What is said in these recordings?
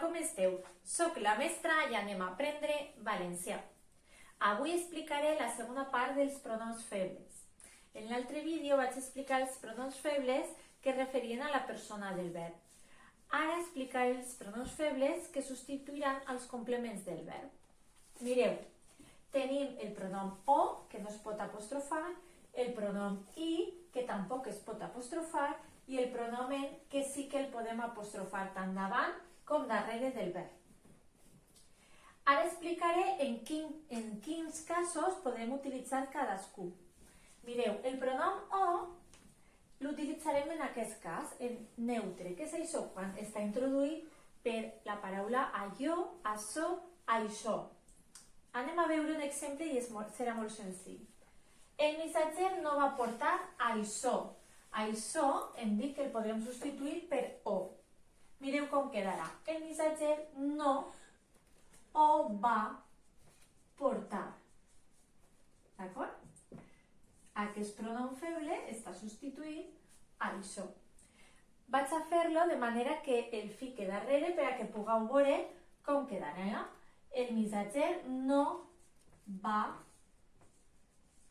com esteu? Soc la mestra i anem a aprendre valencià. Avui explicaré la segona part dels pronoms febles. En l'altre vídeo vaig explicar els pronoms febles que es referien a la persona del verb. Ara explicaré els pronoms febles que substituiran els complements del verb. Mireu, tenim el pronom o, que no es pot apostrofar, el pronom i, que tampoc es pot apostrofar, i el pronom en, que sí que el podem apostrofar tant davant com darrere del verb. Ara explicaré en quins casos podem utilitzar cadascú. Mireu, el pronom o l'utilitzarem en aquest cas, en neutre. Què és això? Quan està introduït per la paraula allò, açò, això. Anem a veure un exemple i serà molt senzill. El missatger no va portar això. Això hem dit que el podem substituir per o. Mireu com quedarà. El missatger no o va portar. D'acord? Aquest pronom feble està substituint això. Vaig a fer-lo de manera que el fique darrere per a que pugueu veure com quedarà. El missatger no va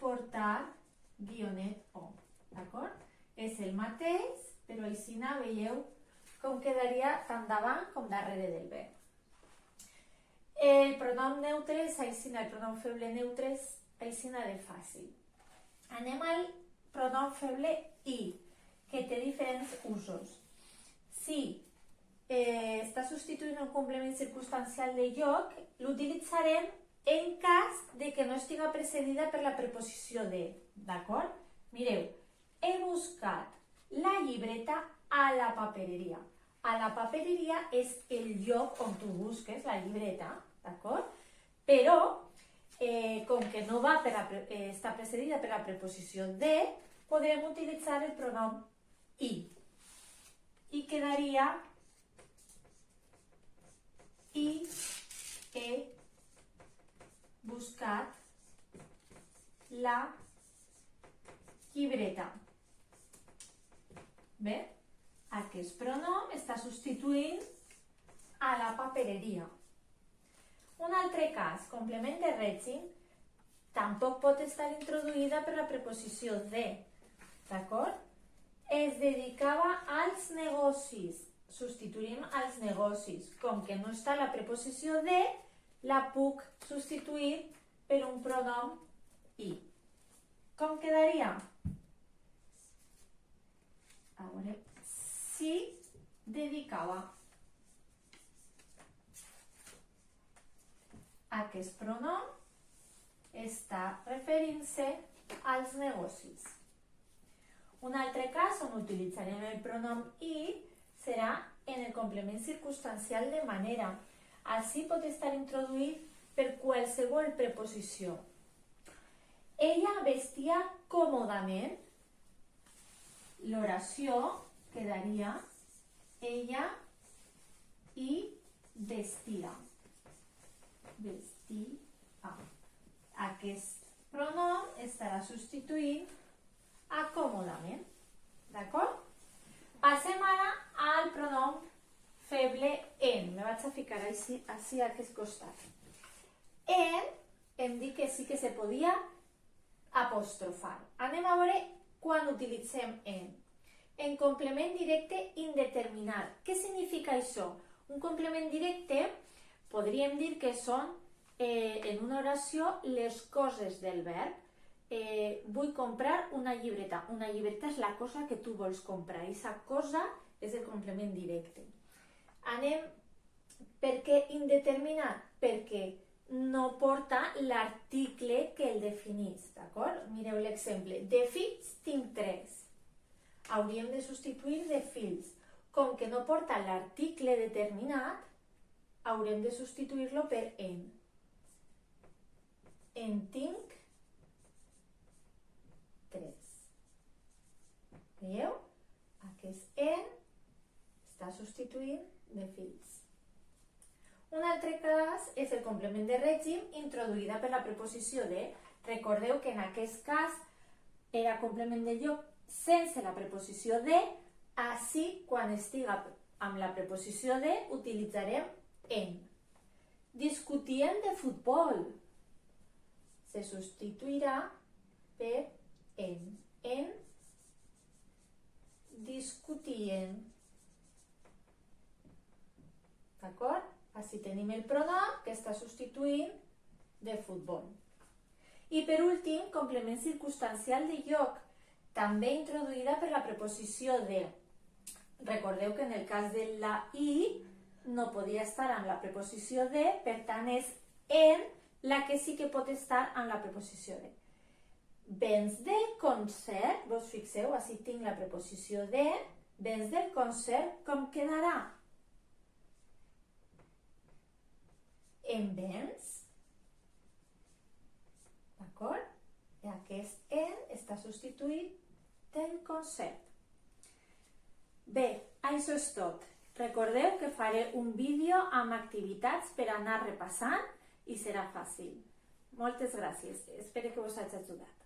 portar guionet o. D'acord? És el mateix, però així veieu com quedaria tant davant com darrere del verb. El pronom neutre és així, el pronom feble neutre és així de fàcil. Anem al pronom feble i, que té diferents usos. Si està substituint un complement circumstancial de lloc, l'utilitzarem en cas de que no estiga precedida per la preposició de. D'acord? Mireu, he buscat la llibreta a la papereria. A la papereria és el lloc on tu busques la llibreta, d'acord? Però, com que no va està precedida per la preposició de, podrem utilitzar el pronom i. I quedaria i he buscat la llibreta. Bé, aquest pronom està substituint a la papereria. Un altre cas, complement de règim, tampoc pot estar introduïda per la preposició de. D'acord? Es dedicava als negocis. Substituïm als negocis. Com que no està la preposició de, la puc substituir per un pronom i. Com quedaria? A veure, si dedicava. Aquest pronom està referint-se als negocis. Un altre cas on utilitzarem el pronom i serà en el complement circumstancial de manera. Així pot estar introduït per qualsevol preposició. Ella vestia còmodament. L'oració quedaria ella i vestia. Vestia. Aquest pronom estarà substituint a còmodament. D'acord? Passem ara al pronom feble en. Me vaig a ficar així a aquest costat. En hem dit que sí que se podia apostrofar. Anem a veure quan utilitzem en. En complement directe indeterminat. Què significa això? Un complement directe podríem dir que són en una oració les coses del verb. Vull comprar una llibreta. Una llibreta és la cosa que tu vols comprar. Aquesta cosa és el complement directe. Anem, per què indeterminat? Perquè no porta l'article que el definís, d'acord? Mireu l'exemple. De fills tinc 3. Hauríem de substituir de fills. Com que no porta l'article determinat, haurem de substituir-lo per en. En tinc 3. Veieu? Aquest en està substituint de fills. Un altre cas és el complement de règim introduïda per la preposició de. Recordeu que en aquest cas era complement de lloc sense la preposició de, així quan estiga amb la preposició de utilitzarem en. Discutien de futbol. Se substituirà per en. En discutien. D'acord? Així tenim el pronom que està substituint de futbol. I per últim, complement circumstancial de lloc, també introduïda per la preposició de. Recordeu que en el cas de la i no podia estar amb la preposició de, per tant és en la que sí que pot estar amb la preposició de. Vens del concert, vos fixeu, així tinc la preposició de, vens del concert, com quedarà? En vens? D'acord? I aquest en està substituït del concert. Bé, això és tot. Recordeu que faré un vídeo amb activitats per anar repassant i serà fàcil. Moltes gràcies. Espero que us hagi ajudat.